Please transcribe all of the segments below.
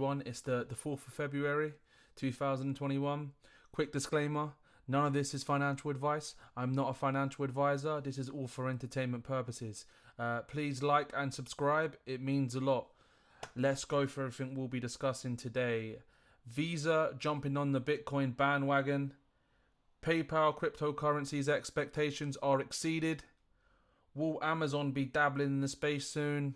everyone. It's the 4th of February 2021. Quick disclaimer, none of this is financial advice. I'm not a financial advisor. This is all for entertainment purposes. Please like and subscribe. It means a lot. Let's go for everything we'll be discussing today. Visa jumping on the Bitcoin bandwagon. PayPal cryptocurrencies expectations are exceeded. Will Amazon be dabbling in the space soon?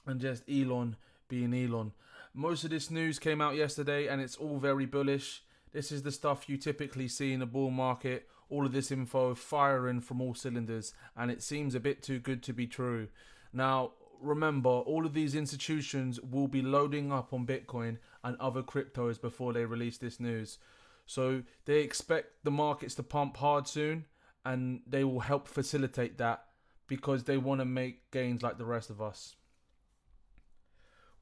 And just Elon being Elon. Most of this news came out yesterday and it's all very bullish. This is the stuff you typically see in a bull market. All of this info firing from all cylinders, and it seems a bit too good to be true. Now, remember, all of these institutions will be loading up on Bitcoin and other cryptos before they release this news. So they expect the markets to pump hard soon, and they will help facilitate that because they want to make gains like the rest of us.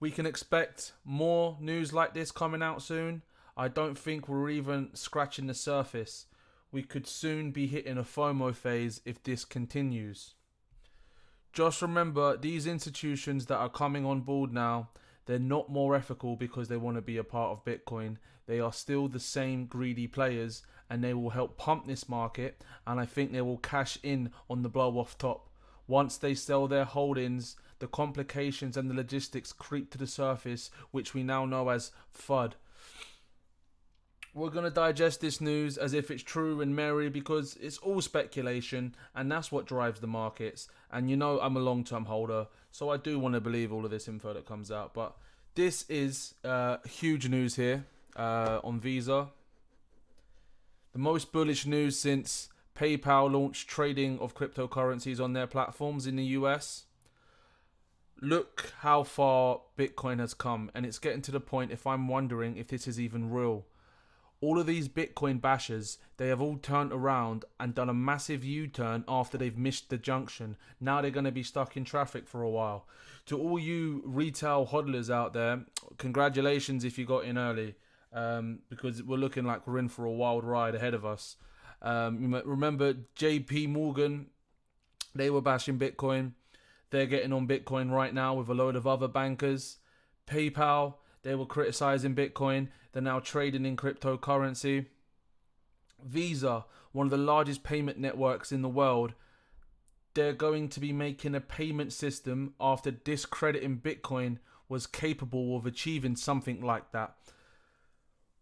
We can expect more news like this coming out soon. I don't think we're even scratching the surface. We could soon be hitting a FOMO phase if this continues. Just remember, these institutions that are coming on board now, they're not more ethical because they want to be a part of Bitcoin. They are still the same greedy players, and they will help pump this market, and I think they will cash in on the blow off top. Once they sell their holdings, the complications and the logistics creep to the surface, which we now know as FUD. We're going to digest this news as if it's true and merry because it's all speculation, and that's what drives the markets. And you know I'm a long-term holder, so I do want to believe all of this info that comes out. But this is huge news here on Visa. The most bullish news since PayPal launched trading of cryptocurrencies on their platforms in the US. Look how far Bitcoin has come, and it's getting to the point if I'm wondering if this is even real. All of these Bitcoin bashers, they have all turned around and done a massive U-turn after they've missed the junction. Now they're going to be stuck in traffic for a while. To all you retail hodlers out there, congratulations if you got in early, because we're looking like we're in for a wild ride ahead of us. Remember JP Morgan, they were bashing Bitcoin. They're getting on Bitcoin right now with a load of other bankers. PayPal, they were criticizing Bitcoin. They're now trading in cryptocurrency. Visa, one of the largest payment networks in the world, they're going to be making a payment system after discrediting Bitcoin was capable of achieving something like that.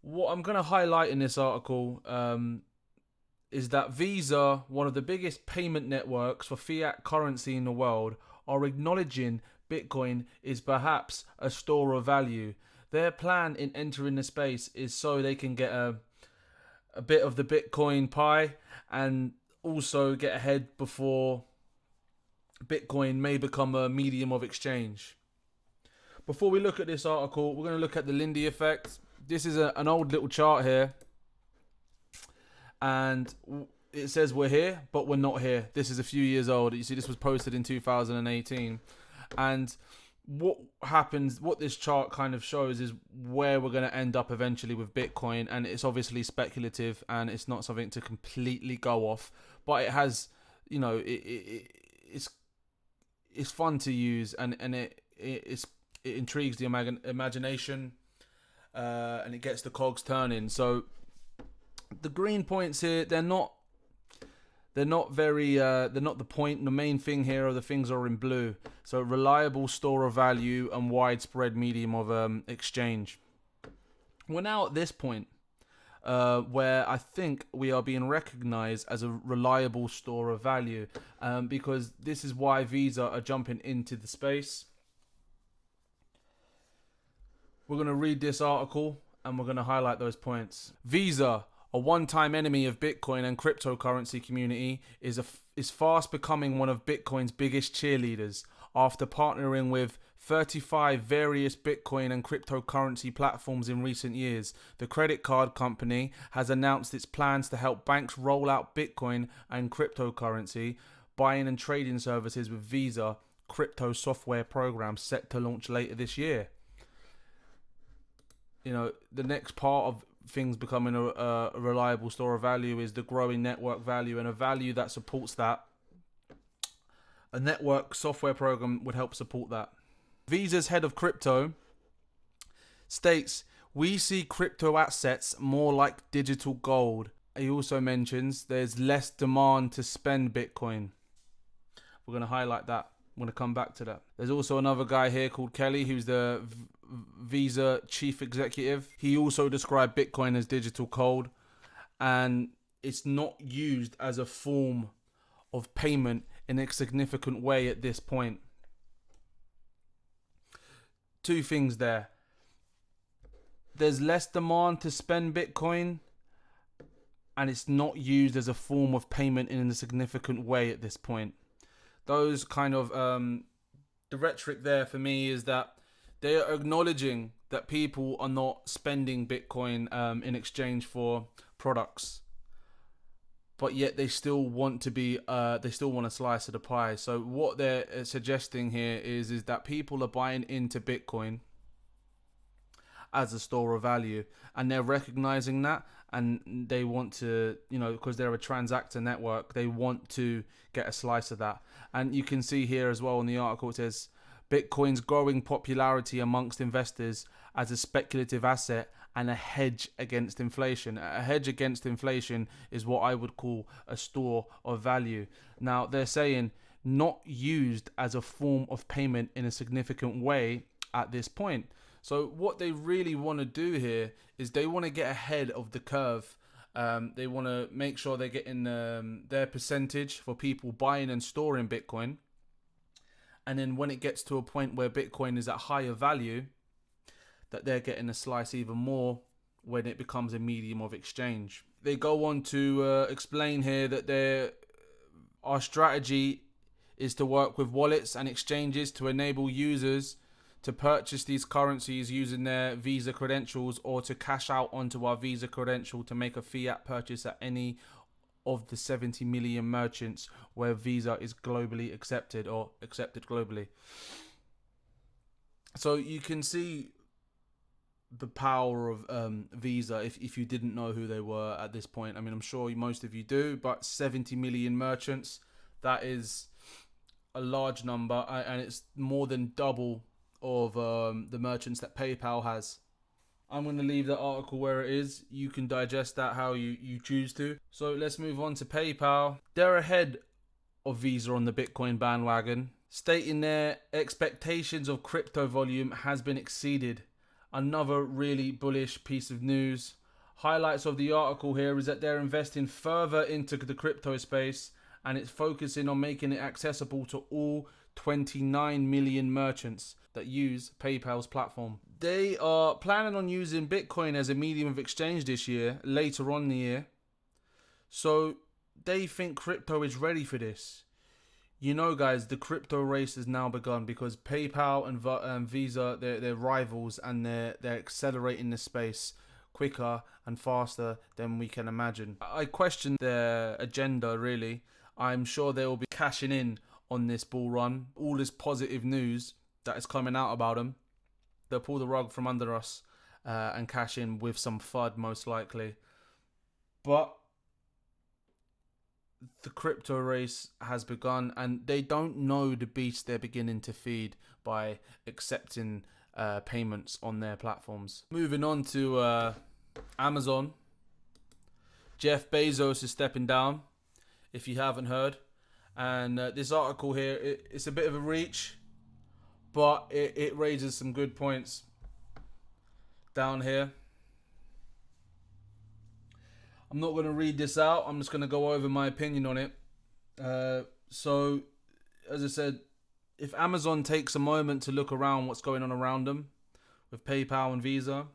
What I'm going to highlight in this article is that Visa, one of the biggest payment networks for fiat currency in the world, are acknowledging Bitcoin is perhaps a store of value. Their plan in entering the space is so they can get a bit of the Bitcoin pie and also get ahead before Bitcoin may become a medium of exchange. Before we look at this article, we're going to look at the Lindy effect. This is an old little chart here, and it says we're here, but we're not here. This is a few years old. You see, this was posted in 2018. And what happens, what this chart kind of shows is where we're going to end up eventually with Bitcoin. And it's obviously speculative and it's not something to completely go off. But it has, you know, it's fun to use, and it intrigues the imagination and it gets the cogs turning. So the green points here, they're not the point. The main thing here are the things are in blue. So reliable store of value and widespread medium of exchange. We're now at this point where I think we are being recognized as a reliable store of value, because this is why Visa are jumping into the space. We're going to read this article and we're going to highlight those points. Visa, a one-time enemy of Bitcoin and cryptocurrency community, is fast becoming one of Bitcoin's biggest cheerleaders after partnering with 35 various Bitcoin and cryptocurrency platforms in recent years. The credit card company has announced its plans to help banks roll out Bitcoin and cryptocurrency buying and trading services with Visa crypto software program set to launch later this year. You know, the next part of things becoming a reliable store of value is the growing network value, and a value that supports that. A network software program would help support that. Visa's head of crypto states, "We see crypto assets more like digital gold." He also mentions there's less demand to spend Bitcoin. We're going to highlight that. I'm going to come back to that. There's also another guy here called Kelly, who's the Visa chief executive. He also described Bitcoin as digital gold, and it's not used as a form of payment in a significant way at this point. Two things there. There's less demand to spend Bitcoin, and it's not used as a form of payment in a significant way at this point. Those kind of the rhetoric there for me is that they are acknowledging that people are not spending Bitcoin in exchange for products, but yet they still want to be they still want a slice of the pie. So what they're suggesting here is that people are buying into Bitcoin as a store of value, and they're recognizing that, and they want to, because they're a transactor network, they want to get a slice of that. And you can see here as well in the article, it says Bitcoin's growing popularity amongst investors as a speculative asset and a hedge against inflation. A hedge against inflation is what I would call a store of value. Now, they're saying not used as a form of payment in a significant way at this point. So what they really want to do here is they want to get ahead of the curve. They want to make sure they're getting their percentage for people buying and storing Bitcoin. And then when it gets to a point where Bitcoin is at higher value, that they're getting a slice even more when it becomes a medium of exchange. They go on to explain here that our strategy is to work with wallets and exchanges to enable users to purchase these currencies using their Visa credentials, or to cash out onto our Visa credential to make a fiat purchase at any of the 70 million merchants where Visa is globally accepted or accepted globally. So you can see the power of Visa if you didn't know who they were at this point. I mean, I'm sure most of you do, but 70 million merchants, that is a large number, and it's more than double of the merchants that PayPal has. I'm going to leave that article where it is. You can digest that how you choose to. So let's move on to PayPal. They're ahead of Visa on the Bitcoin bandwagon, stating their expectations of crypto volume has been exceeded. Another really bullish piece of news. Highlights of the article here is that they're investing further into the crypto space, and it's focusing on making it accessible to all 29 million merchants that use PayPal's platform. They are planning on using Bitcoin as a medium of exchange this year, later on in the year. So they think crypto is ready for this. Guys, the crypto race has now begun because PayPal and Visa, they're rivals, and they're accelerating the space quicker and faster than we can imagine. I question their agenda, really. I'm sure they will be cashing in on this bull run. All this positive news that is coming out about them, they'll pull the rug from under us and cash in with some FUD, most likely. But the crypto race has begun, and they don't know the beast they're beginning to feed by accepting payments on their platforms. Moving on to Amazon. Jeff Bezos is stepping down, if you haven't heard. And this article here, it's a bit of a reach, but it raises some good points down here. I'm not going to read this out. I'm just going to go over my opinion on it. So, as I said, if Amazon takes a moment to look around what's going on around them with PayPal and Visa,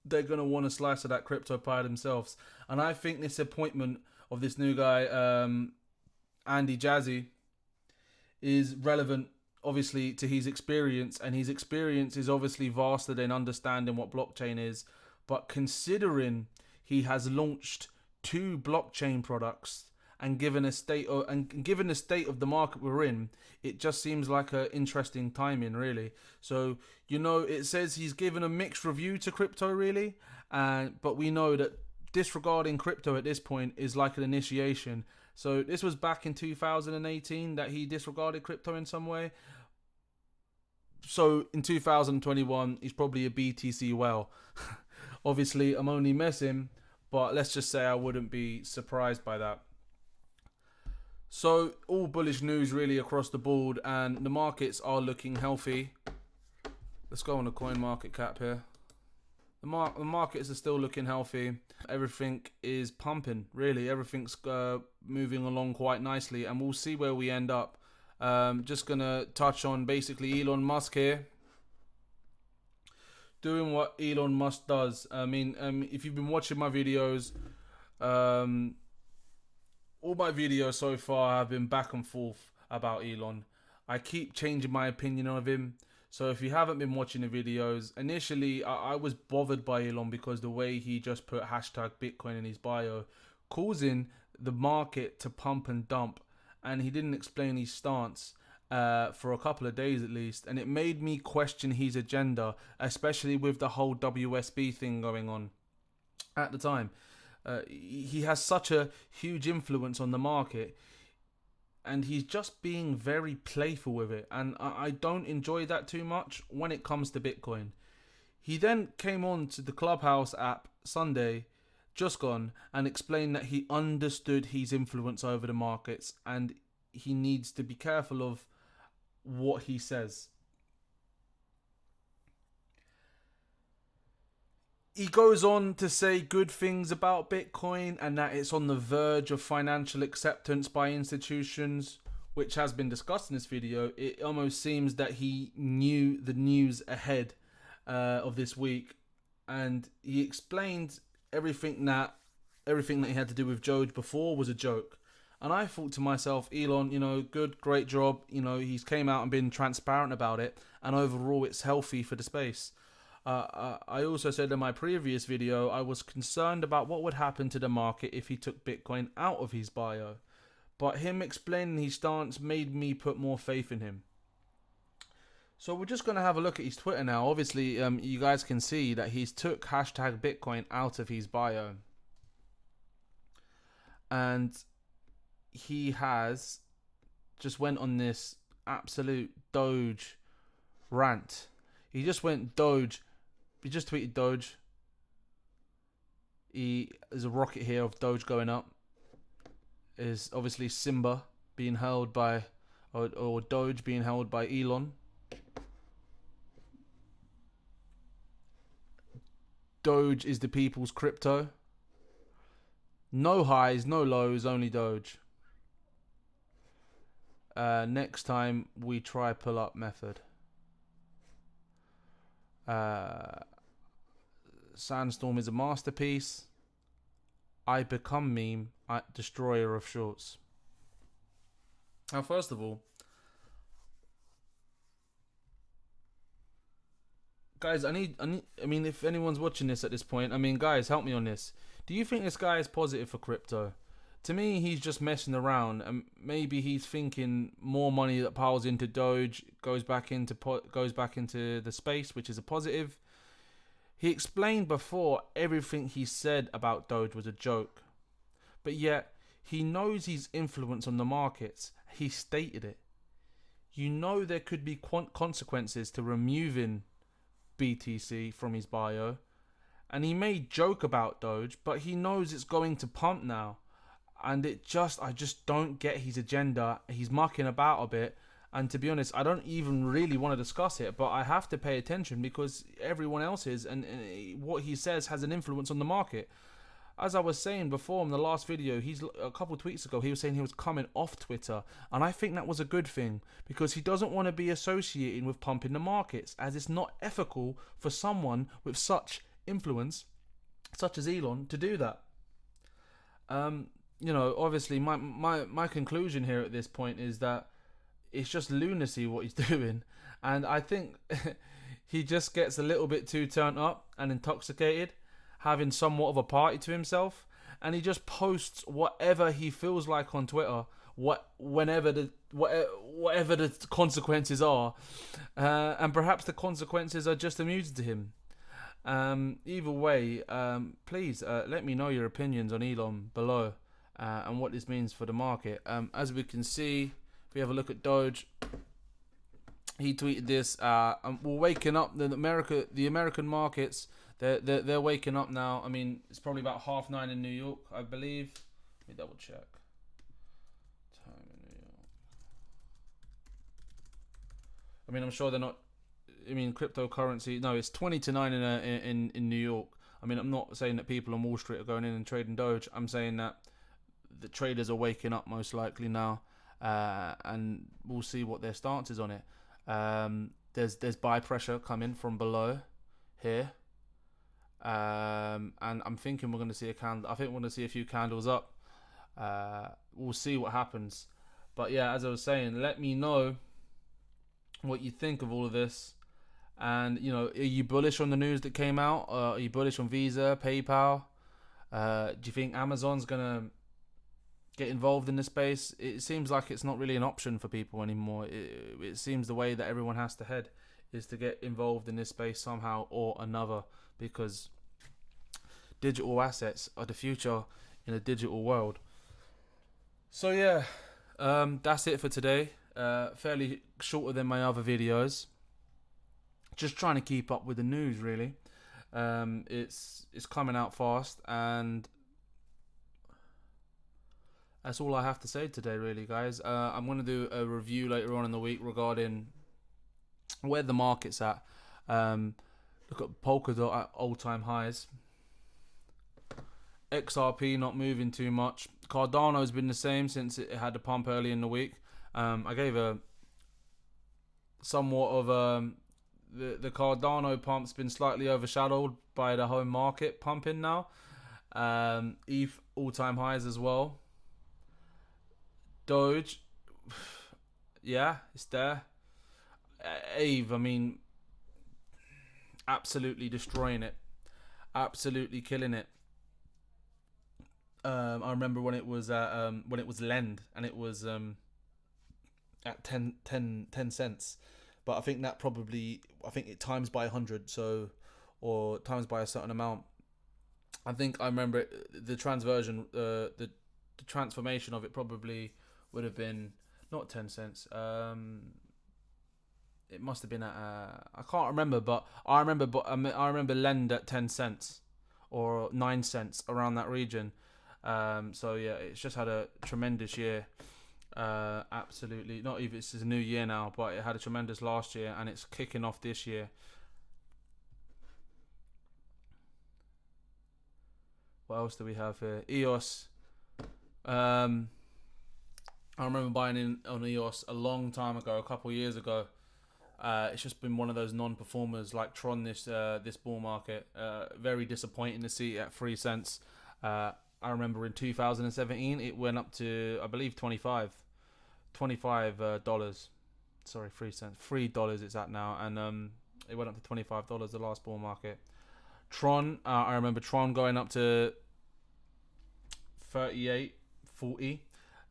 they're going to want a slice of that crypto pie themselves. And I think this appointment of this new guy, Andy Jassy, is relevant, obviously, to his experience. And his experience is obviously vaster than understanding what blockchain is. But considering he has launched 2 blockchain products and given the state of the market we're in, it just seems like an interesting timing, really. So, it says he's given a mixed review to crypto, really, but we know that disregarding crypto at this point is like an initiation. So this was back in 2018 that he disregarded crypto in some way. So in 2021, he's probably a BTC whale. Obviously, I'm only messing, but let's just say I wouldn't be surprised by that. So all bullish news really across the board, and the markets are looking healthy. Let's go on the coin market cap here. The markets are still looking healthy. Everything is pumping, really. Everything's moving along quite nicely, and we'll see where we end up. Just gonna touch on basically Elon Musk here, doing what Elon Musk does. I mean, if you've been watching my videos, all my videos so far have been back and forth about Elon. I keep changing my opinion of him. So if you haven't been watching the videos, initially I was bothered by Elon because the way he just put hashtag Bitcoin in his bio, causing the market to pump and dump. And he didn't explain his stance for a couple of days at least. And it made me question his agenda, especially with the whole WSB thing going on at the time. He has such a huge influence on the market, and he's just being very playful with it, and I don't enjoy that too much when it comes to Bitcoin. He then came on to the Clubhouse app Sunday, just gone, and explained that he understood his influence over the markets, and he needs to be careful of what he says. He goes on to say good things about Bitcoin and that it's on the verge of financial acceptance by institutions, which has been discussed in this video. It almost seems that he knew the news ahead of this week, and he explained everything that he had to do with Doge before was a joke. And I thought to myself, Elon, great job. He's came out and been transparent about it, and overall it's healthy for the space. I also said in my previous video, I was concerned about what would happen to the market if he took Bitcoin out of his bio. But him explaining his stance made me put more faith in him. So we're just going to have a look at his Twitter now. Obviously, you guys can see that he's took hashtag Bitcoin out of his bio. And he has just went on this absolute Doge rant. He just went Doge. He just tweeted Doge. There's a rocket here of Doge going up. Is obviously Simba being held by, or Doge being held by Elon. Doge is the people's crypto. No highs, no lows, only Doge. Next time we try pull up method. Sandstorm is a masterpiece. I become meme. Destroyer of shorts. Now, first of all, guys, I mean, if anyone's watching this at this point, guys, help me on this. Do you think this guy is positive for crypto? To me, he's just messing around, and maybe he's thinking more money that piles into Doge goes back into the space, which is a positive. He explained before everything he said about Doge was a joke, but yet he knows his influence on the markets. He stated it. There could be consequences to removing BTC from his bio, and he may joke about Doge, but he knows it's going to pump now. And I just don't get his agenda. He's mucking about a bit. And to be honest, I don't even really want to discuss it, but I have to pay attention because everyone else is, and what he says has an influence on the market. As I was saying before in the last video, a couple of tweets ago, he was saying he was coming off Twitter. And I think that was a good thing because he doesn't want to be associated with pumping the markets, as it's not ethical for someone with such influence, such as Elon, to do that. Obviously my conclusion here at this point is that it's just lunacy what he's doing, and I think he just gets a little bit too turned up and intoxicated, having somewhat of a party to himself, and he just posts whatever he feels like on Twitter, whatever the consequences are, and perhaps the consequences are just amusing to him. Either way, please let me know your opinions on Elon below, and what this means for the market. As we can see, if we have a look at Doge, He tweeted this. We're waking up. The American markets. They're waking up now. I mean, it's probably about 9:30 in New York, I believe. Let me double check. Time in New York. I mean, I'm sure they're not. I mean, cryptocurrency. No, it's 20 to 9 in New York. I mean, I'm not saying that people on Wall Street are going in and trading Doge. I'm saying that the traders are waking up most likely now, and we'll see what their stance is on it. There's buy pressure coming from below here, and I'm thinking we're going to see a candle. I think we're going to see a few candles up. We'll see what happens. But yeah, as I was saying, let me know what you think of all of this. And, you know, are you bullish on the news that came out? Are you bullish on Visa, PayPal? Do you think Amazon's going to get involved in this space? It seems like it's not really an option for people anymore. It seems the way that everyone has to head is to get involved in this space somehow or another, because digital assets are the future in a digital world. So yeah, that's it for today. Fairly shorter than my other videos. Just trying to keep up with the news, really. It's coming out fast, and that's all I have to say today, really, guys. I'm going to do a review later on in the week regarding where the market's at. Look at Polkadot at all-time highs. XRP not moving too much. Cardano's been the same since it had a pump early in the week. I gave a somewhat of the Cardano pump's been slightly overshadowed by the home market pumping now. ETH all-time highs as well. Doge, yeah, it's there. Ave, I mean, absolutely destroying it, absolutely killing it. I remember when it was Lend, and it was at 10 cents, but I think it times by 100, so, or times by a certain amount. I think I remember it, the transformation of it probably would have been not 10 cents. It must have been at I can't remember, but I remember Lend at 10 cents or 9 cents, around that region. So yeah, it's just had a tremendous year. Absolutely, not even, it's a new year now, but it had a tremendous last year, and it's kicking off this year. What else do we have here? EOS. I remember buying in on EOS a long time ago, a couple of years ago. It's just been one of those non-performers like Tron this bull market. Very disappointing to see it at 3 cents. I remember in 2017 it went up to, I believe, $25. Sorry, 3 cents. $3 it's at now, and it went up to $25 the last bull market. Tron, I remember Tron going up to 38, 40,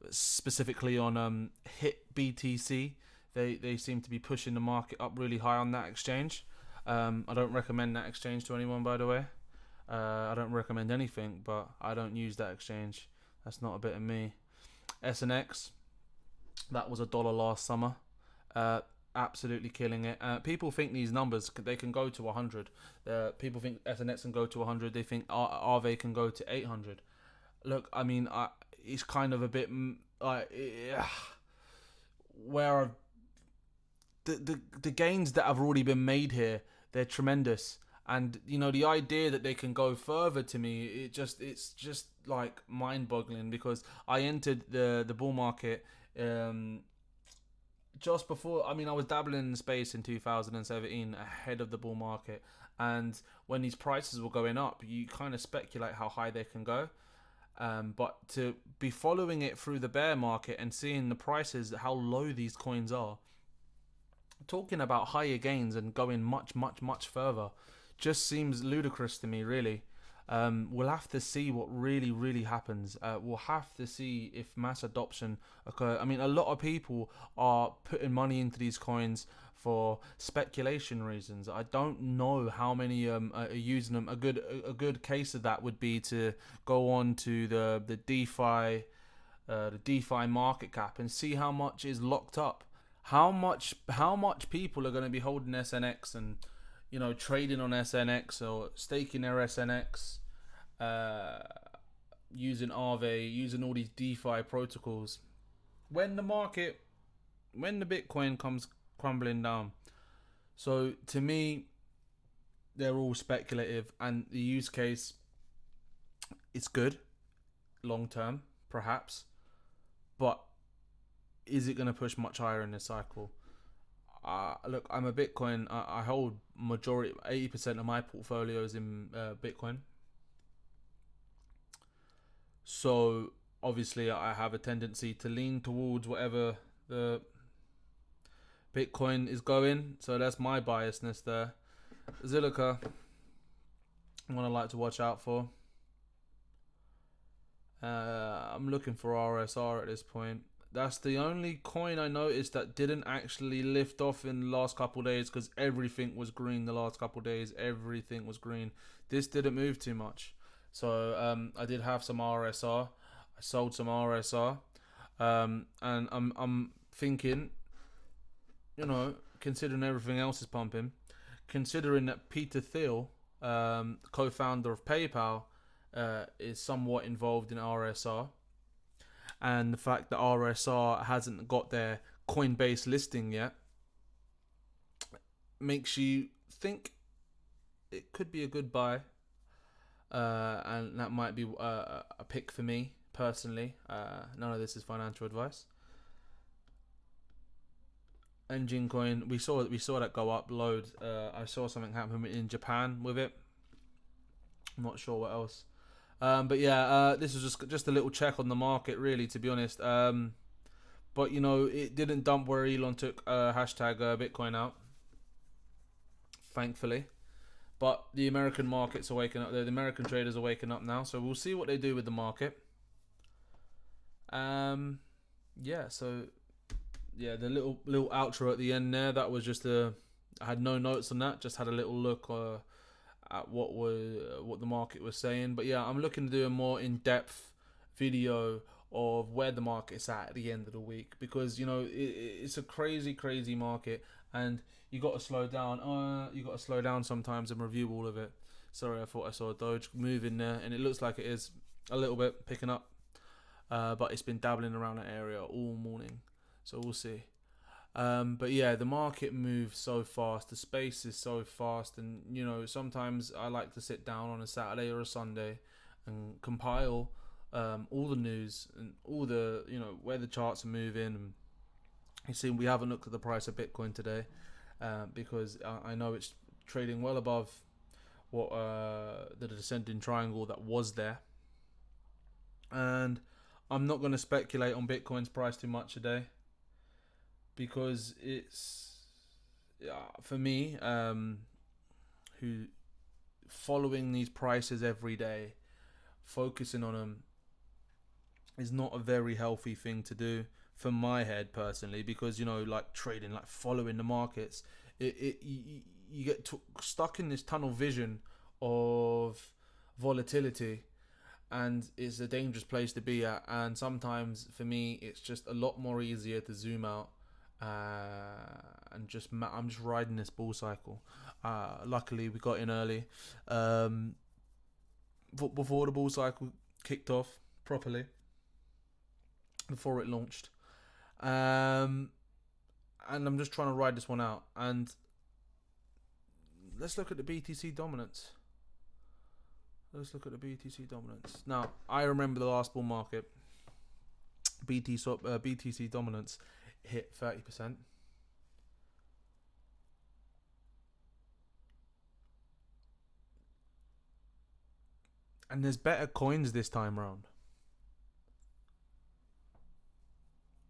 specifically on HIT BTC. They seem to be pushing the market up really high on that exchange. I don't recommend that exchange to anyone, by the way. I don't recommend anything, but I don't use that exchange. That's not a bit of me. SNX, that was $1 last summer. Absolutely killing it. People think these numbers, they can go to 100. People think SNX can go to 100. They think RV can go to 800. Look, I mean, it's kind of a bit where the gains that have already been made here, they're tremendous. And you know, the idea that they can go further, to me, it's just like mind-boggling, because I entered the bull market just before. I mean, I was dabbling in the space in 2017 ahead of the bull market, and when these prices were going up, you kind of speculate how high they can go. But to be following it through the bear market and seeing the prices, how low these coins are, talking about higher gains and going much, much, much further, just seems ludicrous to me, really. We'll have to see what really happens. We'll have to see if mass adoption occurs. I mean, a lot of people are putting money into these coins for speculation reasons. I don't know how many are using them. A good case of that would be to go on to the DeFi market cap and see how much is locked up. how much people are going to be holding SNX and trading on SNX or staking their SNX, uh, using Aave, using all these DeFi protocols when the Bitcoin comes crumbling down. So to me, they're all speculative, and the use case is good long term, perhaps, but is it going to push much higher in this cycle? Look, I'm a Bitcoin. I hold majority 80% of my portfolios in Bitcoin. So obviously, I have a tendency to lean towards whatever the Bitcoin is going. So that's my biasness there. Zilliqa, one I like to watch out for. I'm looking for RSR at this point. That's the only coin I noticed that didn't actually lift off in the last couple of days, because everything was green the last couple of days. Everything was green. This didn't move too much. So I did have some RSR. I sold some RSR. And I'm thinking, considering everything else is pumping, considering that Peter Thiel, co-founder of PayPal, is somewhat involved in RSR, and the fact that RSR hasn't got their Coinbase listing yet makes you think it could be a good buy, and that might be a pick for me personally. None of this is financial advice. Engine coin, we saw that go up loads. I saw something happen in Japan with it. I'm not sure what else. But yeah, this was just a little check on the market, really, to be honest. But it didn't dump where Elon took hashtag Bitcoin out, thankfully. But the American markets are waking up. The American traders are waking up now, so we'll see what they do with the market. Yeah. So yeah, the little outro at the end there. That was just I had no notes on that. Just had a little look at what the market was saying. But yeah, I'm looking to do a more in-depth video of where the market's at the end of the week, because it's a crazy market, and you got to slow down. You got to slow down sometimes and review all of it. Sorry, I thought I saw a Doge move in there, and it looks like it is a little bit picking up, but it's been dabbling around that area all morning, so we'll see. But yeah, the market moves so fast, the space is so fast, and sometimes I like to sit down on a Saturday or a Sunday and compile all the news and all the where the charts are moving. And you see, we haven't looked at the price of Bitcoin today, because I know it's trading well above what the descending triangle that was there, and I'm not going to speculate on Bitcoin's price too much today, because it's for me, who following these prices every day, focusing on them, is not a very healthy thing to do for my head personally, because like trading, like following the markets, you get stuck in this tunnel vision of volatility, and it's a dangerous place to be at. And sometimes for me, it's just a lot more easier to zoom out, and I'm just riding this bull cycle. Luckily, we got in early, before the bull cycle kicked off properly, before it launched, and I'm just trying to ride this one out. And let's look at the BTC dominance. Now, I remember the last bull market. BTC dominance hit 30%. And there's better coins this time around.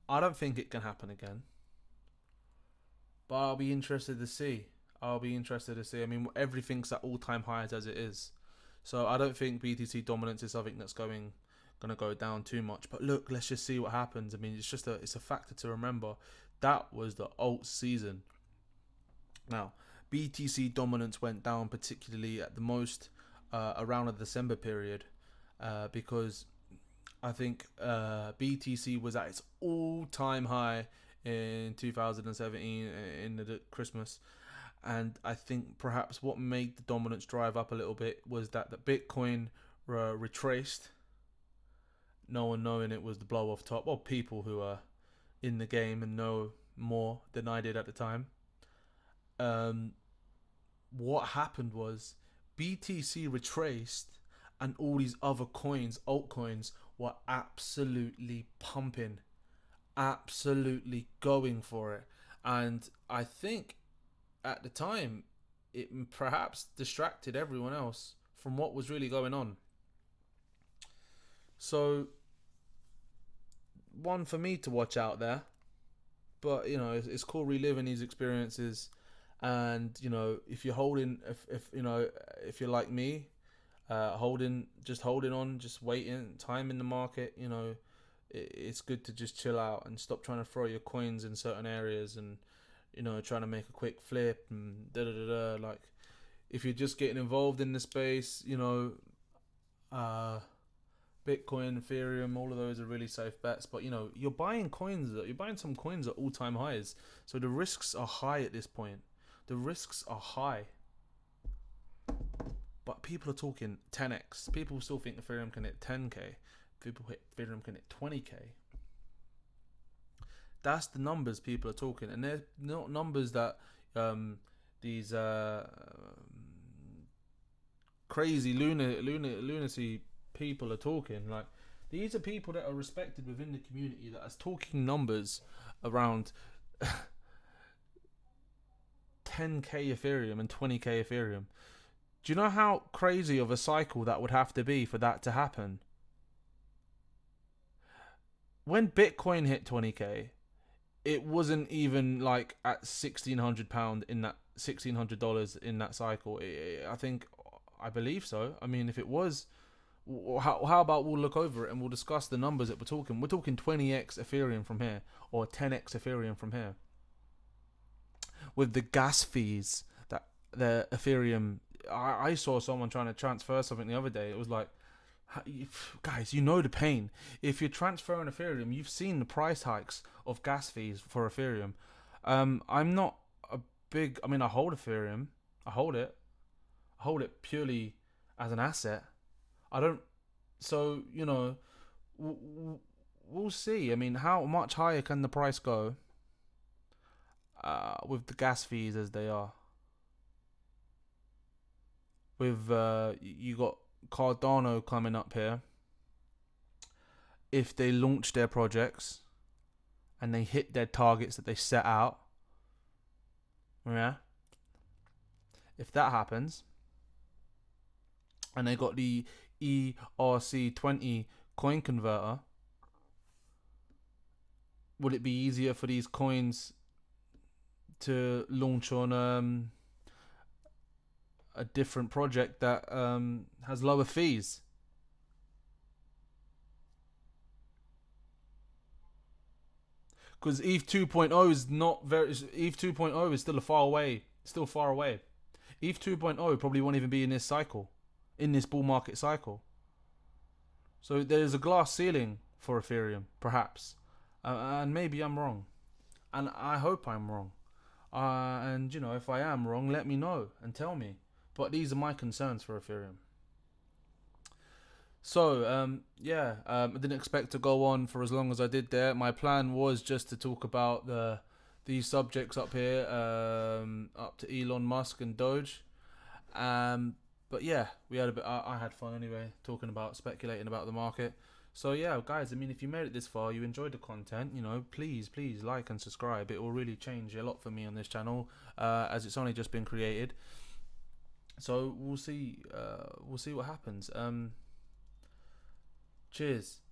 I don't think it can happen again, but I'll be interested to see. I mean, everything's at all-time highs as it is. So I don't think BTC dominance is something that's going to go down too much. But look, let's just see what happens. I mean, it's a factor to remember. That was the alt season. Now, BTC dominance went down particularly at the most around the December period, because I think BTC was at its all-time high in 2017 in the Christmas. And I think perhaps what made the dominance drive up a little bit was that the Bitcoin retraced, no one knowing it was the blow off top, or people who are in the game and know more than I did at the time. What happened was BTC retraced, and all these other coins, altcoins, were absolutely pumping, absolutely going for it. And I think at the time it perhaps distracted everyone else from what was really going on. So one for me to watch out there. But it's cool reliving these experiences. And if you're holding, if you're like me, holding on, just waiting, time in the market, it's good to just chill out and stop trying to throw your coins in certain areas and trying to make a quick flip and da da da da. Like, if you're just getting involved in the space, Bitcoin, Ethereum, all of those are really safe bets. But you're buying some coins at all-time highs, so the risks are high at this point. The risks are high. But people are talking 10x. People still think Ethereum can hit 10k. People hit Ethereum can hit 20k. That's the numbers people are talking, and they're not numbers that these crazy lunacy people are talking. Like, these are people that are respected within the community that are talking numbers around 10k Ethereum and 20k Ethereum. Do you know how crazy of a cycle that would have to be for that to happen? When Bitcoin hit 20k, it wasn't even like at £1,600 in that $1,600 in that cycle. I believe so. I mean, if it was, how about we'll look over it and we'll discuss the numbers that we're talking. We're talking 20x Ethereum from here, or 10x Ethereum from here. With the gas fees that the Ethereum, I saw someone trying to transfer something the other day. It was like, guys, the pain. If you're transferring Ethereum, you've seen the price hikes of gas fees for Ethereum. I'm not a big, I hold Ethereum. I hold it purely as an asset. I don't, so, we'll see. How much higher can the price go with the gas fees as they are? With, you got Cardano coming up here. If they launch their projects and they hit their targets that they set out, yeah, if that happens, and they got the ERC20 coin converter, would it be easier for these coins to launch on a different project that has lower fees? Because ETH 2.0 is not very. ETH 2.0 is still far away. ETH 2.0 probably won't even be in this cycle, in this bull market cycle. So there's a glass ceiling for Ethereum, perhaps, and maybe I'm wrong, and I hope I'm wrong. And if I am wrong, let me know and tell me. But these are my concerns for Ethereum. So, I didn't expect to go on for as long as I did there. My plan was just to talk about these subjects up here, up to Elon Musk and Doge. But yeah, we had a bit. I had fun anyway, speculating about the market. So yeah, guys, if you made it this far, you enjoyed the content, please like and subscribe. It will really change a lot for me on this channel, as it's only just been created. So we'll see what happens. Cheers.